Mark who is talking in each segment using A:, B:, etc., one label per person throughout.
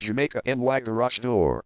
A: Jamaica NY garage door.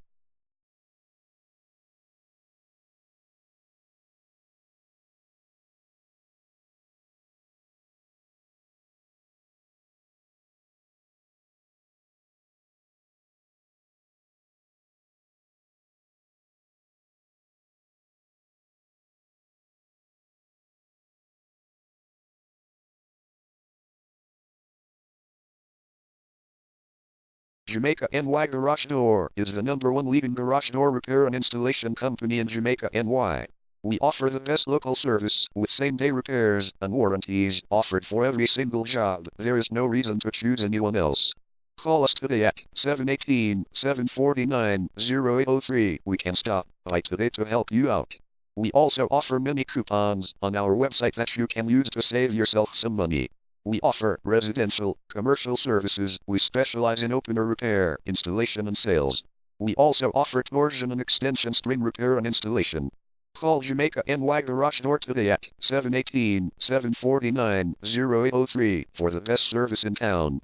A: Jamaica NY Garage Door is the #1 leading garage door repair and installation company in Jamaica NY. We offer the best local service with same-day repairs and warranties offered for every single job. There is no reason to choose anyone else. Call us today at 718-749-0803. We can stop by today to help you out. We also offer many coupons on our website that you can use to save yourself some money. We offer residential, commercial services. We specialize in opener repair, installation and sales. We also offer torsion and extension string repair and installation. Call Jamaica NY Garage Door today at 718-749-0803 for the best service in town.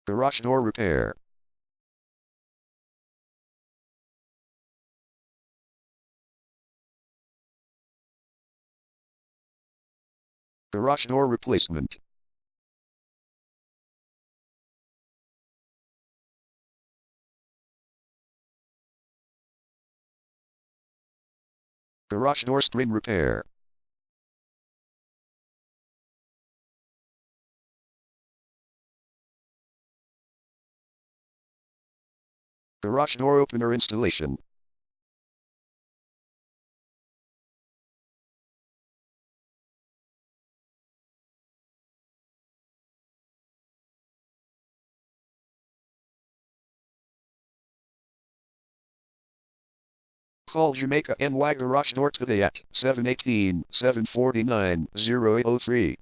A: Garage door repair. Garage door replacement. Garage door string repair. Garage door opener installation. Call Jamaica NY Garage Door today at 718-749-0803.